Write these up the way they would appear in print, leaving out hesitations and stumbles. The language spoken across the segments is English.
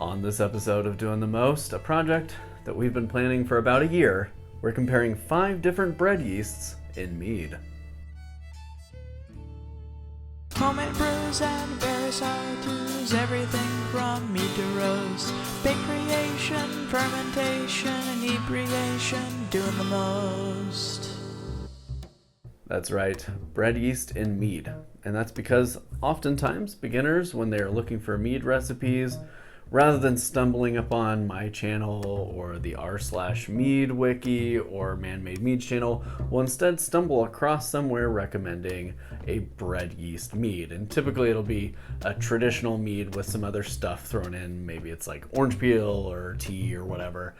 On this episode of Doing the Most, a project that we've been planning for about a year, we're comparing 5 different bread yeasts in mead. Homemade brews and various how-tos, everything from mead to roast, bake creation, fermentation, inebriation, doing the most. That's right, bread yeast in mead. And that's because oftentimes beginners, when they are looking for mead recipes, rather than stumbling upon my channel or the r/mead wiki or Man-Made Meads channel, will instead stumble across somewhere recommending a bread yeast mead. And typically it'll be a traditional mead with some other stuff thrown in. Maybe it's like orange peel or tea or whatever.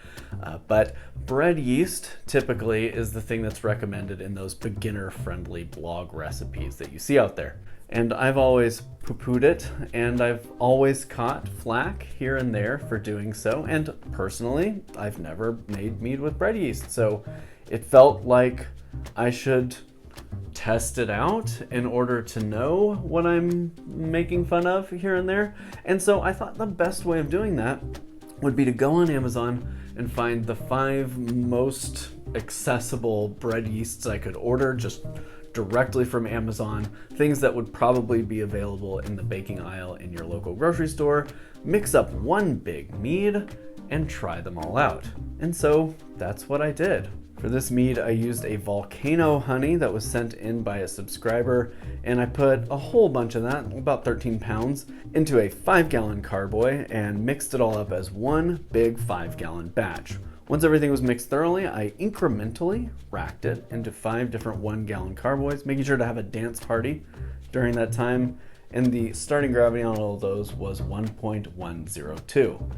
But bread yeast typically is the thing that's recommended in those beginner-friendly blog recipes that you see out there. And I've always poo-pooed it, and I've always caught flack here and there for doing so. And personally, I've never made mead with bread yeast, so it felt like I should test it out in order to know what I'm making fun of here and there. And so I thought the best way of doing that would be to go on Amazon and find the 5 most accessible bread yeasts I could order, just directly from Amazon, things that would probably be available in the baking aisle in your local grocery store, mix up one big mead, and try them all out. And so that's what I did. For this mead, I used a volcano honey that was sent in by a subscriber, and I put a whole bunch of that, about 13 pounds, into a 5-gallon carboy and mixed it all up as one big 5-gallon batch. Once everything was mixed thoroughly, I incrementally racked it into 5 different 1-gallon carboys, making sure to have a dance party during that time, and the starting gravity on all of those was 1.102.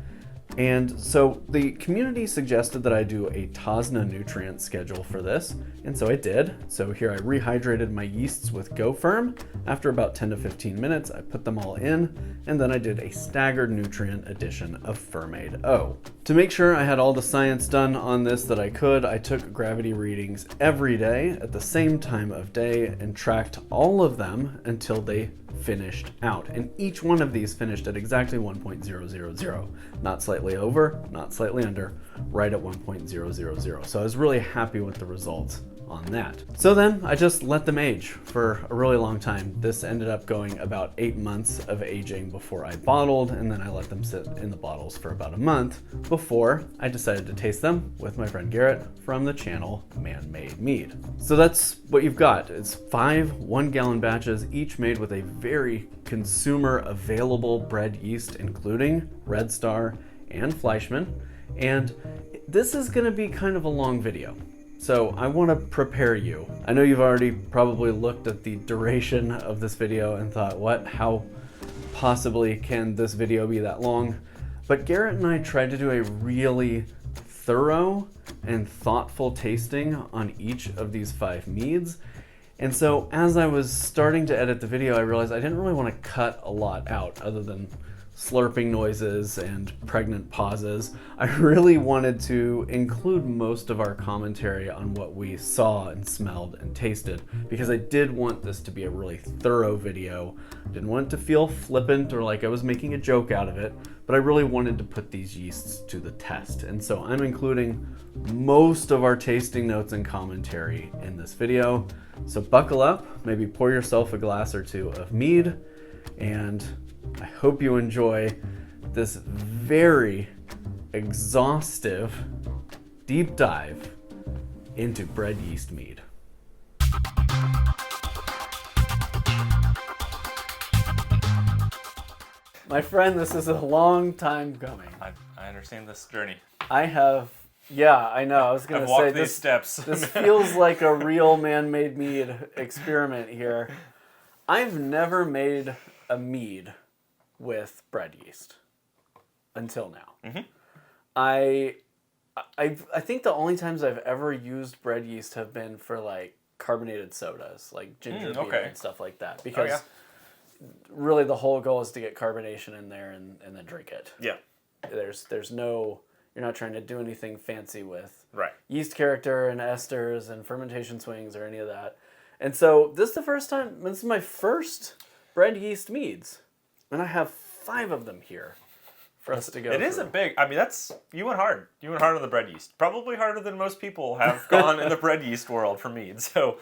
And so the community suggested that I do a TOSNA nutrient schedule for this, and so I did. So here I rehydrated my yeasts with GoFirm. After about 10 to 15 minutes, I put them all in, and then I did a staggered nutrient addition of FerMade-O. To make sure I had all the science done on this that I could, I took gravity readings every day at the same time of day and tracked all of them until they finished out. And each one of these finished at exactly 1.000. Not slightly over, not slightly under, right at 1.000. So I was really happy with the results on that. So then I just let them age for a really long time. This ended up going about 8 months of aging before I bottled, and then I let them sit in the bottles for about a month before I decided to taste them with my friend Garrett from the channel Man-Made Mead. So that's what you've got. It's 5 1-gallon batches, each made with a very consumer available bread yeast, including Red Star and Fleischmann. And this is gonna be kind of a long video. So I want to prepare you. I know you've already probably looked at the duration of this video and thought, what? How possibly can this video be that long? But Garrett and I tried to do a really thorough and thoughtful tasting on each of these 5 meads. And so as I was starting to edit the video, I realized I didn't really want to cut a lot out other than slurping noises and pregnant pauses. I really wanted to include most of our commentary on what we saw and smelled and tasted, because I did want this to be a really thorough video. I didn't want it to feel flippant or like I was making a joke out of it, but I really wanted to put these yeasts to the test. And so I'm including most of our tasting notes and commentary in this video. So buckle up, maybe pour yourself a glass or 2 of mead, and I hope you enjoy this very exhaustive deep dive into bread yeast mead. My friend, this is a long time coming. I understand this journey. I have, yeah, I know. I was going to say these steps. This feels like a real Man-Made Mead experiment here. I've never made a mead with bread yeast until now. Mm-hmm. I think the only times I've ever used bread yeast have been for like carbonated sodas, like ginger beer and stuff like that, because really the whole goal is to get carbonation in there and then drink it. Yeah. There's no, you're not trying to do anything fancy with yeast character and esters and fermentation swings or any of that. And so this is my first bread yeast meads. And I have 5 of them here for us to go It is a through. big. I mean, you went hard. You went hard on the bread yeast. Probably harder than most people have gone in the bread yeast world for mead. So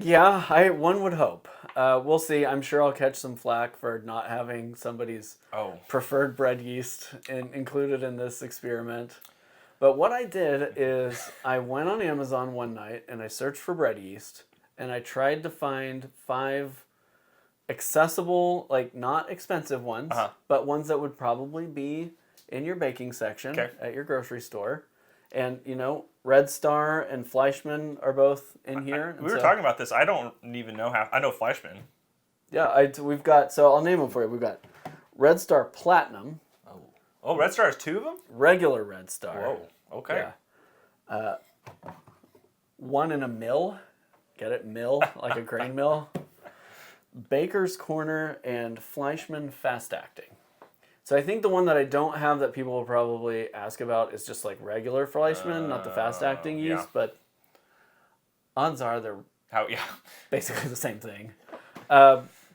Yeah, one would hope. We'll see. I'm sure I'll catch some flack for not having somebody's preferred bread yeast included in this experiment. But what I did is I went on Amazon one night and I searched for bread yeast and I tried to find 5 accessible, like not expensive ones, but ones that would probably be in your baking section at your grocery store. And, you know, Red Star and Fleischmann are both in here. We were talking about this. I don't even know how. I know Fleischmann. Yeah, we've got, so I'll name them for you. We've got Red Star Platinum. Oh, Red Star has 2 of them? Regular Red Star. Whoa, okay. Yeah. One in a mill. Get it? Mill, like a grain mill. Baker's Corner and Fleischmann Fast Acting. So I think the one that I don't have that people will probably ask about is just like regular Fleischmann, not the fast acting yeast, but odds are they're basically the same thing.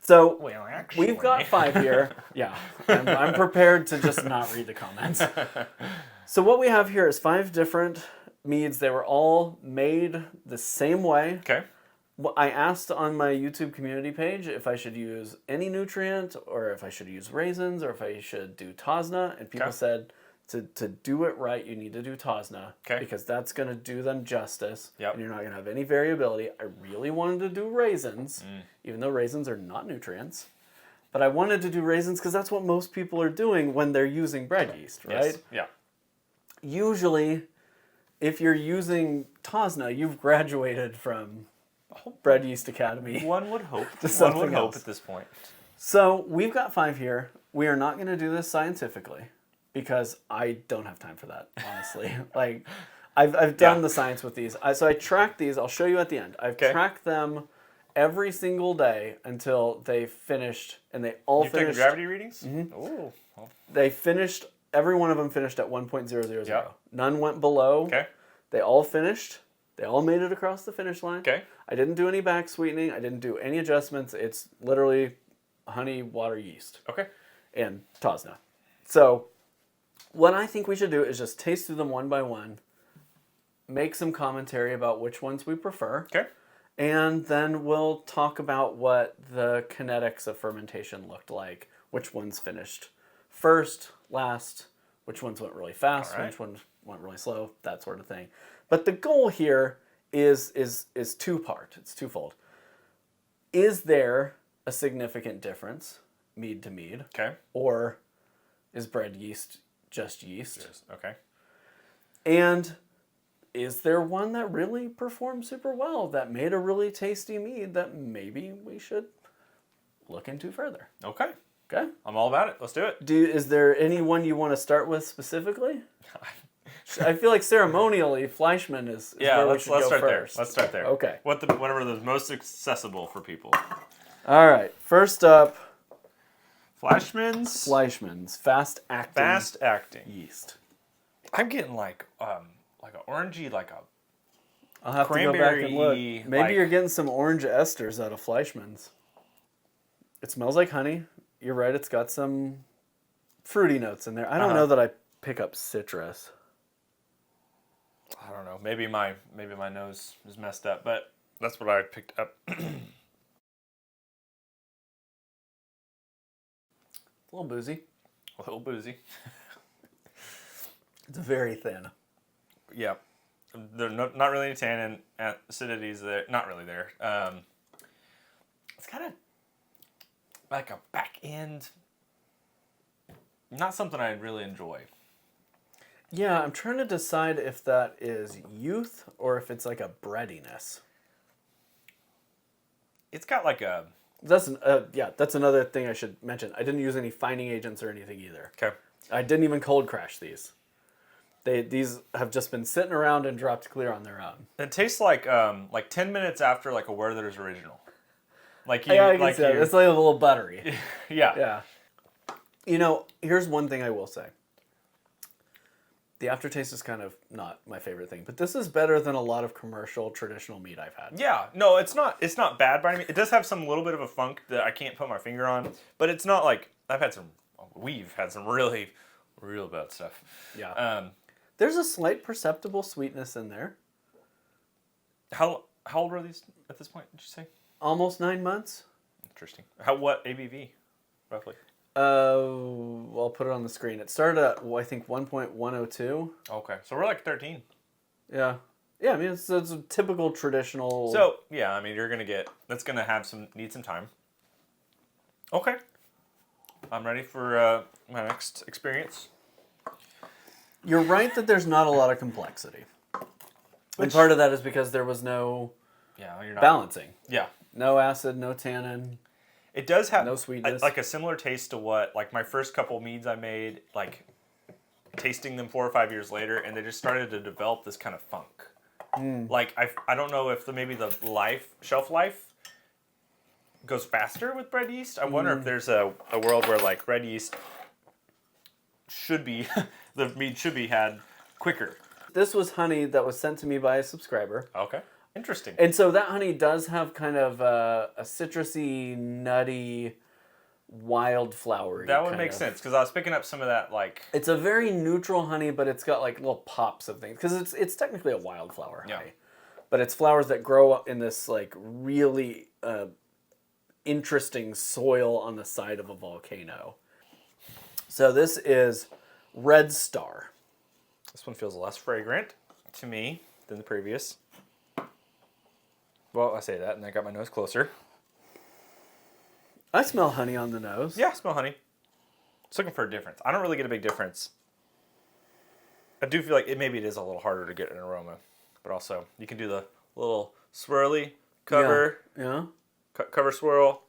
So Well, actually, we've got 5 here. Yeah, I'm prepared to just not read the comments. So what we have here is 5 different meads. They were all made the same way. Okay. I asked on my YouTube community page if I should use any nutrient or if I should use raisins or if I should do Tosna, and people said to do it right, you need to do Tosna because that's going to do them justice and you're not going to have any variability. I really wanted to do raisins, even though raisins are not nutrients, but I wanted to do raisins because that's what most people are doing when they're using bread yeast, right? Yes. Yeah. Usually, if you're using Tosna, you've graduated from Bread Yeast Academy. One would hope. One would hope at this point. So we've got 5 here. We are not going to do this scientifically because I don't have time for that, honestly. Like, I've done the science with these. So I tracked these. I'll show you at the end. I've tracked them every single day until they finished, and they all finished. You've taken gravity readings? Mm-hmm. Ooh. They finished. Every one of them finished at 1.000. Yep. None went below. Okay. They all finished. They all made it across the finish line. Okay. I didn't do any back sweetening. I didn't do any adjustments. It's literally honey, water, yeast. Okay. And Tosna. So what I think we should do is just taste through them one by one, make some commentary about which ones we prefer. Okay. And then we'll talk about what the kinetics of fermentation looked like, which ones finished first, last, which ones went really fast, which ones went really slow, that sort of thing. But the goal here is 2-part. It's twofold. Is there a significant difference, mead to mead? Okay. Or is bread yeast just yeast? Yes. Okay. And is there one that really performed super well, that made a really tasty mead that maybe we should look into further? Okay. Okay. I'm all about it. Let's do it. Is there any one you want to start with specifically? I feel like ceremonially, Fleischmann is where we should go start first. there. Let's start there. Okay. Whatever is most accessible for people. All right. First up, Fleischmann's fast acting yeast. I'm getting like an orangey, like a I'll have to go back and look. cranberry, Maybe you're getting some orange esters out of Fleischmann's. It smells like honey. You're right. It's got some fruity notes in there. I don't know that I pick up citrus. I don't know. Maybe my nose is messed up, but that's what I picked up. A little boozy. A little boozy. It's very thin. Yeah. There's not really any tannin. Acidity's there. Not really there. It's kind of like a back end. Not something I really enjoy. Yeah, I'm trying to decide if that is youth or if it's like a breadiness. It's got like a... That's another thing I should mention. I didn't use any fining agents or anything either. Okay. I didn't even cold crash these. These have just been sitting around and dropped clear on their own. It tastes like 10 minutes after like a Werther's original. Like you, yeah, I can see that. It's like a little buttery. Yeah. Yeah. You know, here's one thing I will say. The aftertaste is kind of not my favorite thing, but this is better than a lot of commercial traditional mead I've had. Yeah, no, it's not bad by any means. It does have some little bit of a funk that I can't put my finger on, but it's not like we've had some really Real bad stuff. Yeah. There's a slight perceptible sweetness in there. How old were these at this point, did you say? Almost 9 months. Interesting. What ABV, roughly? I'll put it on the screen. It started at, I think, 1.102. Okay, so we're like 13. Yeah. Yeah, I mean, it's a typical traditional... So, yeah, I mean, that's going to need some time. Okay. I'm ready for my next experience. You're right that there's not a lot of complexity. And part of that is because there was no you're not balancing. Yeah. No acid, no tannin. It does have no sweetness. like a similar taste to what, like, my first couple meads I made, like, tasting them 4 or 5 years later, and they just started to develop this kind of funk. Like, I don't know if maybe the shelf life goes faster with bread yeast. I wonder if there's a world where, like, bread yeast should be, the mead should be had quicker. This was honey that was sent to me by a subscriber. Okay. Interesting. And so that honey does have kind of a citrusy, nutty, wildflowery. That would make sense, because I was picking up some of that, like... It's a very neutral honey, but it's got like little pops of things. Because it's technically a wildflower honey. But it's flowers that grow up in this like really interesting soil on the side of a volcano. So this is Red Star. This one feels less fragrant to me than the previous. Well, I say that, and I got my nose closer. I smell honey on the nose. Yeah, I smell honey. Just looking for a difference. I don't really get a big difference. I do feel like maybe it is a little harder to get an aroma, but also you can do the little swirly cover, cover swirl.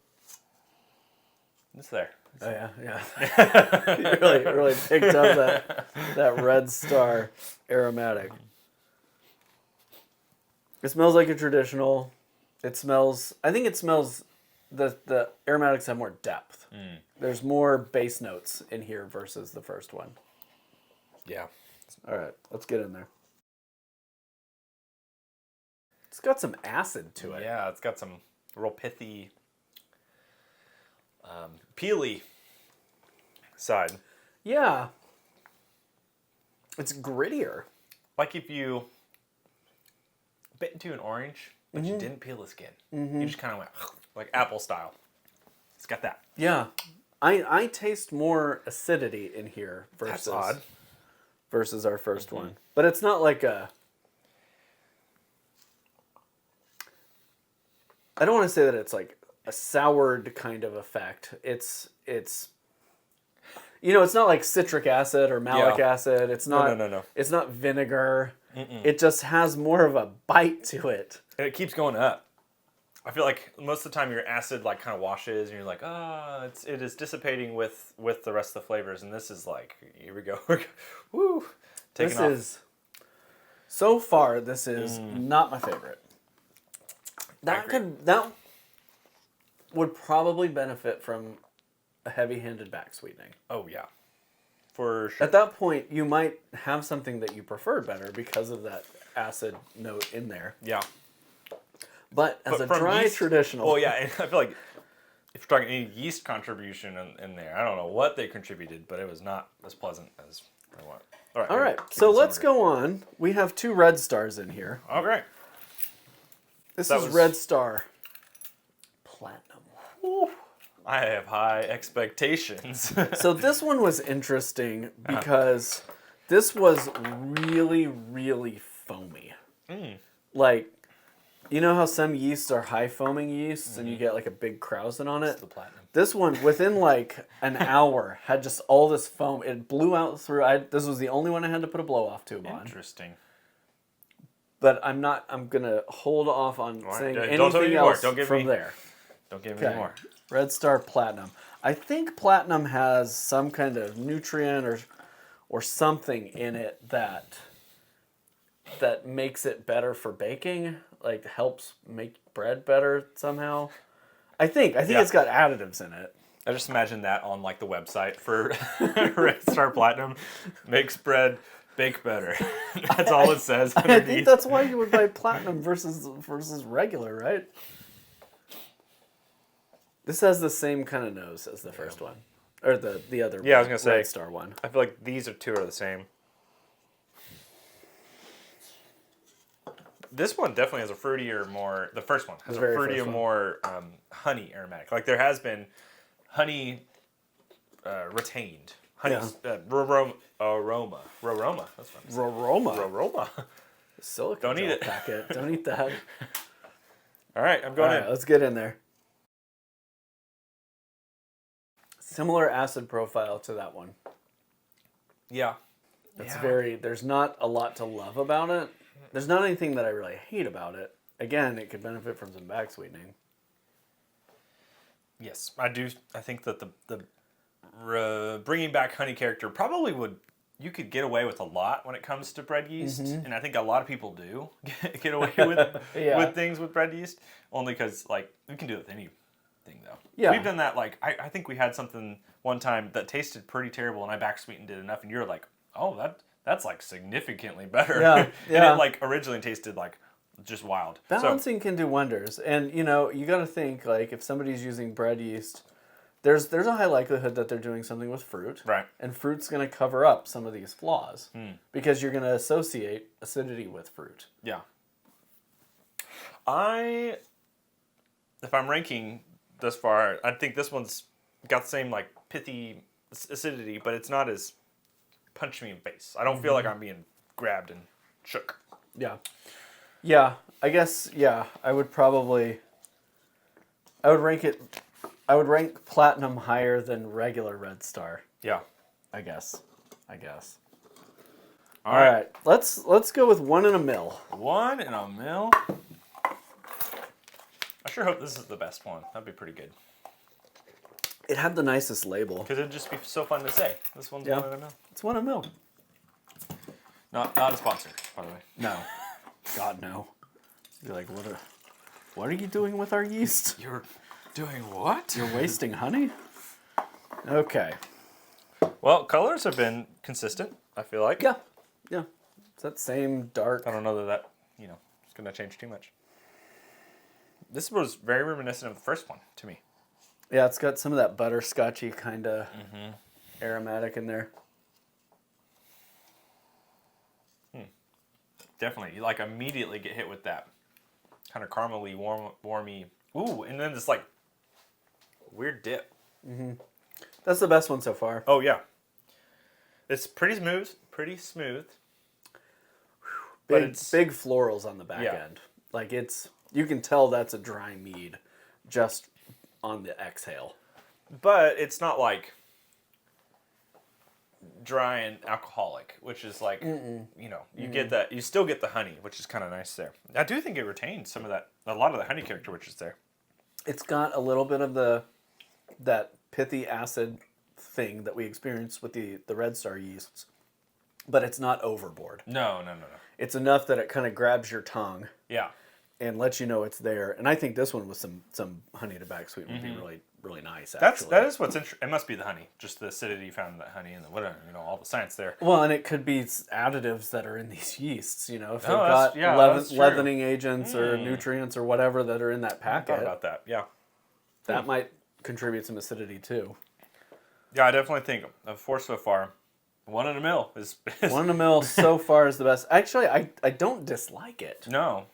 It's there. Oh yeah. You really picked up that Red Star aromatic. It smells like a traditional. I think it smells, the aromatics have more depth. There's more base notes in here versus the first one. Yeah. All right, let's get in there. It's got some acid to it. Yeah, it's got some real pithy, peely side. Yeah. It's grittier. Like if you bit into an orange, but you didn't peel the skin. You just kind of went, like apple style. It's got that. Yeah. I taste more acidity in here That's odd. Versus our first one. But it's not like a... I don't want to say that it's like a soured kind of effect. It's it's not like citric acid or malic acid. It's not No. It's not vinegar. It just has more of a bite to it. And it keeps going up. I feel like most of the time your acid like kind of washes and you're like, it is dissipating with the rest of the flavors, and this is like, here we go. Woo. Taking off. So far this is not my favorite. That would probably benefit from a heavy-handed back sweetening. Oh yeah. For sure. At that point, you might have something that you prefer better because of that acid note in there. Yeah. But as a dry yeast, traditional... Oh, yeah, and I feel like if you're talking any yeast contribution in there, I don't know what they contributed, but it was not as pleasant as I want. All right, so let's go on. We have 2 Red Stars in here. Oh, great. This is Red Star Platinum. Ooh, I have high expectations. So this one was interesting because this was really, really foamy. Like, you know how some yeasts are high foaming yeasts and you get like a big krausen on it? It's the platinum. This one, within like an hour, had just all this foam. It blew out through. This was the only one I had to put a blow off tube on. Interesting. But I'm gonna hold off on saying don't tell me anything more. else Don't give from me- there. Don't give me any more. Red Star Platinum. I think platinum has some kind of nutrient or something in it that makes it better for baking, like helps make bread better somehow. I think it's got additives in it. I just imagine that on like the website for Red Star Platinum, makes bread bake better. That's all it says. I think that's why you would buy platinum versus regular, right? This has the same kind of nose as the first one. or the other. Yeah, I was gonna say Red Star one. I feel like these two are the same. This one definitely has a fruitier, more. The first one has a fruitier, more honey aromatic. Like there has been honey retained. Honey aroma. That's what I'm saying. Aroma. Silicone Don't eat gel it. packet. Don't eat that. All right, I'm going All in. right, let's get in there. Similar acid profile to that one. Yeah. It's very. There's not a lot to love about it. There's not anything that I really hate about it. Again, it could benefit from some back sweetening. Yes, I do. I think that the bringing back honey character probably would. You could get away with a lot when it comes to bread yeast, and I think a lot of people do get away with with things with bread yeast. Only because like we can do it with anything though. Yeah, we've done that. Like I think we had something one time that tasted pretty terrible, and I back sweetened it enough, and you're like, oh, that's like significantly better. Yeah, And it like originally tasted like just wild. Balancing can do wonders, and you know you got to think like if somebody's using bread yeast, there's a high likelihood that they're doing something with fruit, right? And fruit's going to cover up some of these flaws because you're going to associate acidity with fruit. Yeah. If I'm ranking thus far, I think this one's got the same like pithy acidity, but it's not as punch me in the face. I don't feel like I'm being grabbed and shook. Yeah. Yeah, I guess, yeah, I would rank Platinum higher than regular Red Star. Yeah. I guess. All right. Let's go with 1 in a mill. 1 in a mill. I sure hope this is the best one. That'd be pretty good. It had the nicest label. Because it'd just be so fun to say. This one's 1 in a mill. It's 1 in a mill. Not a sponsor, by the way. No. God, no. You're like, what are you doing with our yeast? You're doing what? You're wasting honey? Okay. Well, colors have been consistent, I feel like. Yeah. It's that same dark. I don't know that is going to change too much. This was very reminiscent of the first one to me. Yeah, it's got some of that butterscotchy kind of aromatic in there. Definitely. You like immediately get hit with that kind of caramely, warmy. Ooh, and then this like weird dip. That's the best one so far. Oh yeah. It's pretty smooth. But it's big florals on the back end. Like you can tell that's a dry mead just on the exhale. But it's not like dry and alcoholic, which is like, you get that, you still get the honey, which is kind of nice there. I do think it retains some of that, a lot of the honey character, which is there. It's got a little bit of that pithy acid thing that we experienced with the Red Star yeasts, but it's not overboard. No. It's enough that it kind of grabs your tongue. Yeah. And lets you know it's there. And I think this one with some honey to back sweet would be really, really nice, actually. That is what's interesting. It must be the honey. Just the acidity found in that honey and the whatever, all the science there. Well, and it could be additives that are in these yeasts, if they've that's got true. leavening agents or nutrients or whatever that are in that packet. I thought about that, yeah. That might contribute some acidity, too. Yeah, I definitely think of 4 so far, 1 in a mill is 1 in a mill so far is the best. Actually, I don't dislike it. No.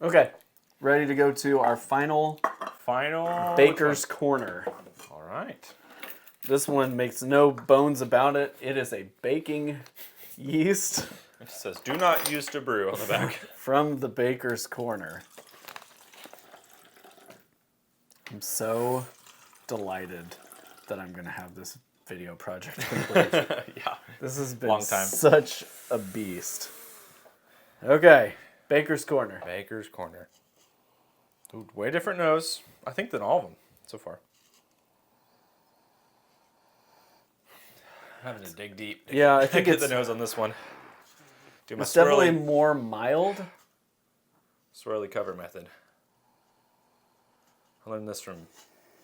Okay, ready to go to our final Baker's Corner. All right. This one makes no bones about it. It is a baking yeast. It says, do not use to brew on the back. From the Baker's Corner. I'm so delighted that I'm going to have this video project complete. Yeah. This has been long time. Such a beast. Okay, Baker's Corner. Baker's Corner. Ooh, way different nose, I think, than all of them so far. I'm having to dig deep. Yeah, I think get it's the nose on this one. Do my it's definitely swirly, more mild. swirly cover method. I learned this from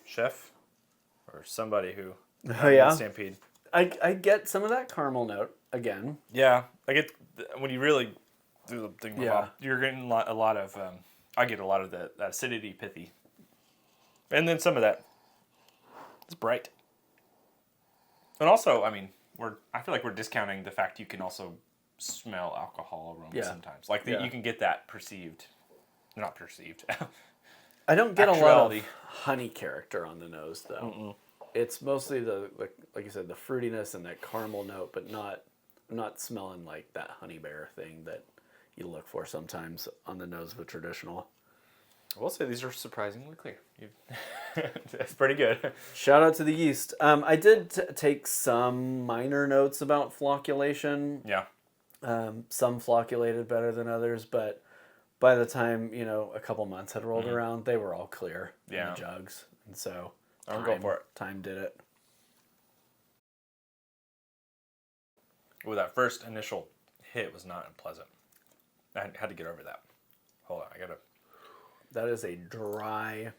Chef or somebody who Oh yeah, Stampede. I get some of that caramel note again. Yeah, I get when you really do the thing. Yeah. You're getting a lot of. I get a lot of that acidity, pithy. And then some of that is bright. And also, I mean, I feel like we're discounting the fact you can also smell alcohol aromas sometimes. Like you can get that perceived, not perceived. I don't get Actuality. a lot of honey character on the nose though. Mm-mm. It's mostly the like you said, the fruitiness and that caramel note, but I'm not smelling like that honey bear thing that you look for sometimes on the nose of a traditional. I will say these are surprisingly clear. That's pretty good. Shout out to the yeast. I did take some minor notes about flocculation. Yeah. Some flocculated better than others, but by the time, a couple months had rolled around, they were all clear in the jugs. And so I'm going for it. Time did it. Ooh, that first initial hit was not unpleasant. I had to get over that. Hold on, That is a dry.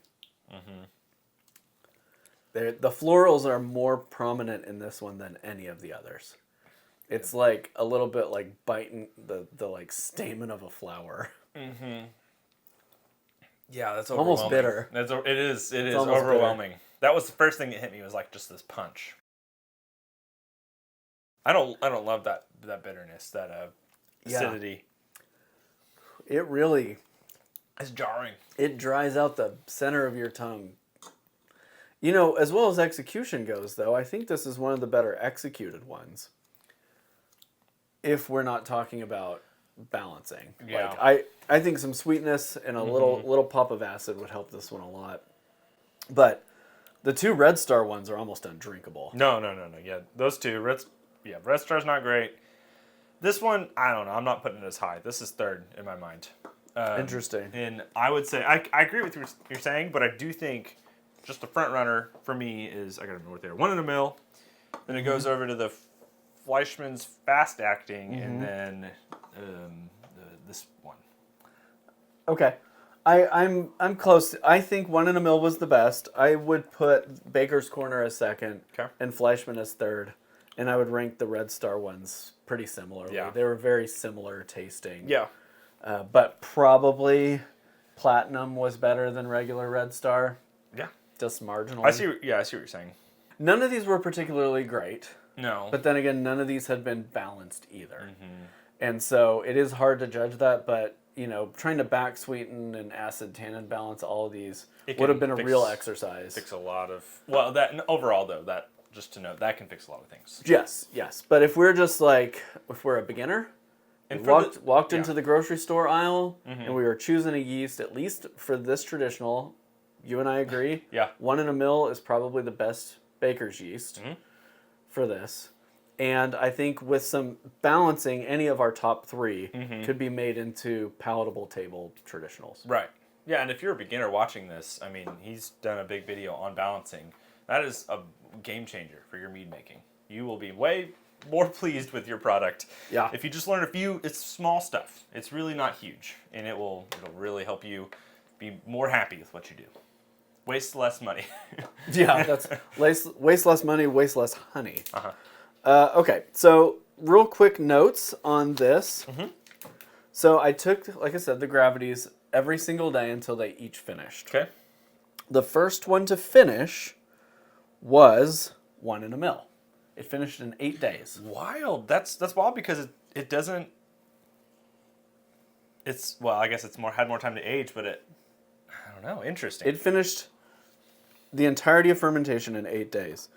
The florals are more prominent in this one than any of the others. It's like a little bit like biting the like stamen of a flower. Mm-hmm. Yeah, that's overwhelming. Almost bitter. It is overwhelming. Bitter. That was the first thing that hit me, was like just this punch. I don't love that bitterness, that acidity. It really... It's jarring. It dries out the center of your tongue. As well as execution goes, though, I think this is one of the better executed ones. If we're not talking about balancing. Yeah. Like, I think some sweetness and a little pop of acid would help this one a lot. But the two Red Star ones are almost undrinkable. No. Yeah, those two. Red Star's not great. This one, I don't know. I'm not putting it as high. This is third in my mind. Interesting. And I would say, I agree with what you're saying, but I do think just the front runner for me is, I got to remember what they are, 1 in a mill. Then it goes over to the FLEISCHMAN'S fast acting, and then this one. Okay. I'm close. I think 1 in a mill was the best. I would put Baker's Corner as second, and FLEISCHMANN as third. And I would rank the Red Star ones pretty similarly. Yeah. They were very similar tasting. Yeah. But probably Platinum was better than regular Red Star. Yeah. Just marginally. I see what you're saying. None of these were particularly great. No. But then again, none of these had been balanced either. And so it is hard to judge that, but trying to back sweeten and acid tannin balance all of these would have been a real exercise. Fix a lot of overall though, that just to note, that can fix a lot of things. Yes. But if we're just if we're a beginner, and walked into the grocery store aisle and we were choosing a yeast, at least for this traditional, you and I agree. 1 in a mill is probably the best baker's yeast for this. And I think with some balancing, any of our top 3 could be made into palatable table traditionals. Right. Yeah, and if you're a beginner watching this, I mean, he's done a big video on balancing. That is a game changer for your mead making. You will be way more pleased with your product. Yeah. If you just learn it's small stuff. It's really not huge, and it'll really help you be more happy with what you do. Waste less money. That's waste less money, waste less honey. Okay, so real quick notes on this. So I took, like I said, the gravities every single day until they each finished. Okay. The first one to finish was 1 in a mill. It finished in 8 days. Wild. That's wild because it doesn't. I guess it's had more time to age, but I don't know. Interesting. It finished the entirety of fermentation in 8 days.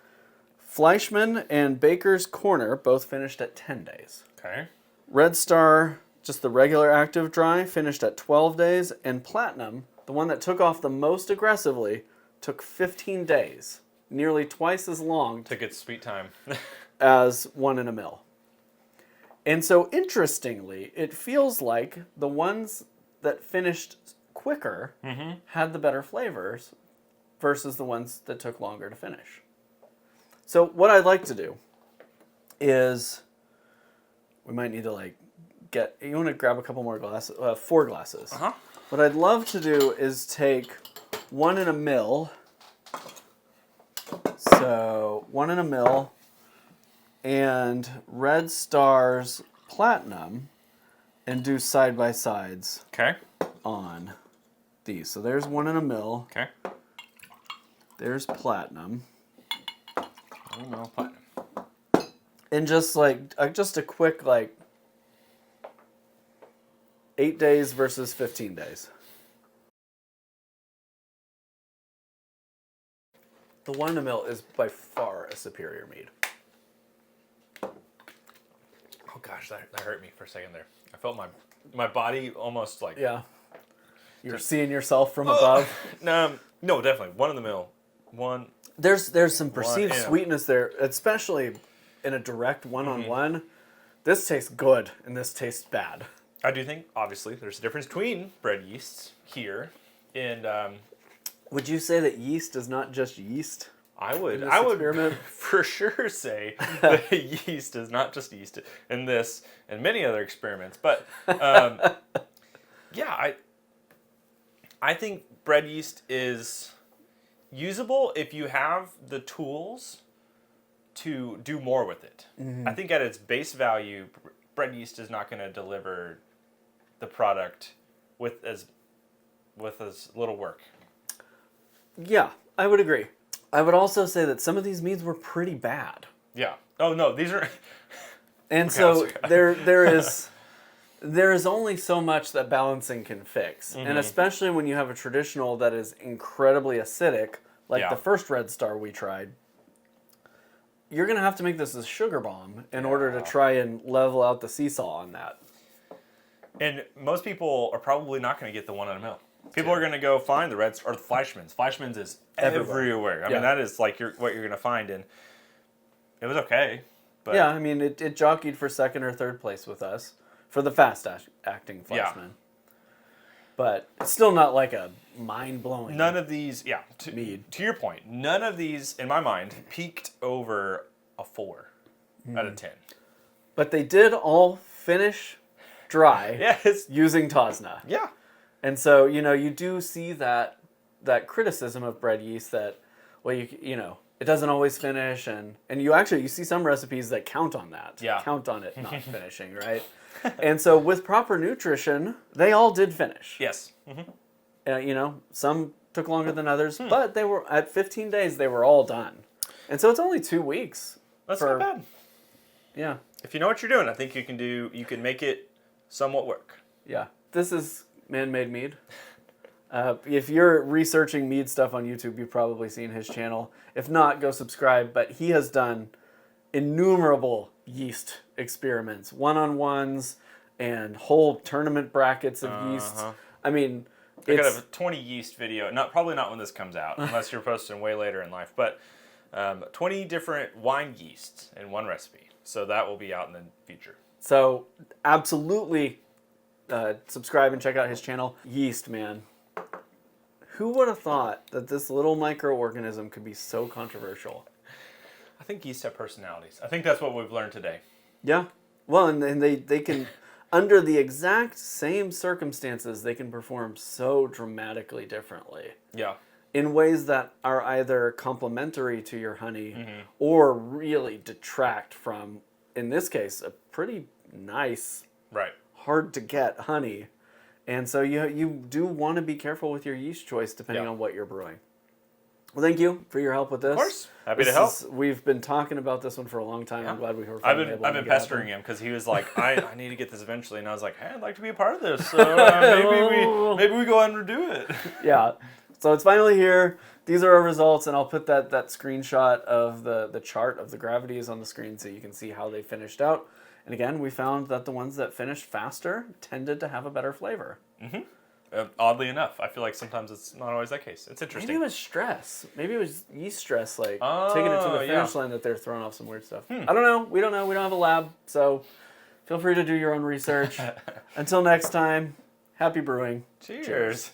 FLEISCHMANN and Baker's Corner both finished at 10 days. Okay. Red Star, just the regular active dry, finished at 12 days. And Platinum, the one that took off the most aggressively, took 15 days. Nearly twice as long. Took its sweet time. as 1 in a mill. And so, interestingly, it feels like the ones that finished quicker had the better flavors versus the ones that took longer to finish. So what I'd like to do is, we might need to you want to grab a couple more glasses, 4 glasses. What I'd love to do is take 1 in a mill. So 1 in a mill and Red Star's Platinum and do side by sides Okay. on these. So there's 1 in a mill. Okay. There's platinum. I don't know. Platinum. And just like, just a quick, like, 8 days versus 15 days. The one in the mill is by far a superior mead. Oh gosh, that hurt me for a second there. I felt my body almost like... Yeah. You're seeing yourself from above. No, definitely. One in the mill. One. There's some perceived yeah. sweetness there, especially in a direct one-on-one. This tastes good, and this tastes bad. I do think, obviously, there's a difference between bread yeasts here and... Would you say that yeast is not just yeast? I would experiment? for sure say that yeast is not just yeast in this and many other experiments. But yeah, I think bread yeast is usable if you have the tools to do more with it. I think at its base value, bread yeast is not going to deliver the product with as little work. Yeah, I would agree. I would also say that some of these meads were pretty bad. Yeah. Oh no, these are. And so there is only so much that balancing can fix, and especially when you have a traditional that is incredibly acidic, like the first Red Star we tried. You're gonna have to make this a sugar bomb in order to try and level out the seesaw on that. And most people are probably not going to get the one in a mill. People are going to go find the Reds or the FLEISCHMAN'S. FLEISCHMAN'S is everywhere. I mean, that is like what you're going to find, and it was okay. But yeah, I mean, it jockeyed for second or third place with us for the fast-acting FLEISCHMANN. But it's still not like a mind-blowing none of these, mead. To your point, none of these, in my mind, peaked over a 4 out of 10. But they did all finish dry Yes. using Tosna. Yeah. And so, you do see that criticism of bread yeast that, well, it doesn't always finish, and you see some recipes that count on that. Yeah. Count on it not finishing, right? And so with proper nutrition, they all did finish. Yes. Some took longer than others, but they were at 15 days, they were all done. And so it's only 2 weeks. That's not bad. Yeah. If you know what you're doing, I think you can make it somewhat work. Yeah. This is Man-Made Mead. If you're researching mead stuff on YouTube, you've probably seen his channel. If not, go subscribe. But he has done innumerable yeast experiments, one-on-ones, and whole tournament brackets of yeast. I mean, I got a 20 yeast video. Probably not when this comes out, unless you're posting way later in life. But 20 different wine yeasts in one recipe. So that will be out in the future. So absolutely subscribe and check out his channel. Yeast, man. Who would have thought that this little microorganism could be so controversial? I think yeast have personalities. I think that's what we've learned today. Yeah. Well, and they can, under the exact same circumstances, they can perform so dramatically differently. Yeah. In ways that are either complementary to your honey or really detract from, in this case, a pretty nice, hard to get honey. And so you do want to be careful with your yeast choice depending on what you're brewing. Well, thank you for your help with this. Of course. Happy to help. We've been talking about this one for a long time. Yeah. I'm glad we were I've been pestering him because he was like, I need to get this eventually. And I was like, hey, I'd like to be a part of this. So maybe we go ahead and do it. Yeah. So it's finally here. These are our results, and I'll put that screenshot of the chart of the gravities on the screen so you can see how they finished out. And again, we found that the ones that finished faster tended to have a better flavor. Oddly enough, I feel like sometimes it's not always that case. It's interesting. Maybe it was stress. Maybe it was yeast stress, like taking it to the finish line that they're throwing off some weird stuff. I don't know. We don't know. We don't have a lab, so feel free to do your own research. Until next time, happy brewing. Cheers.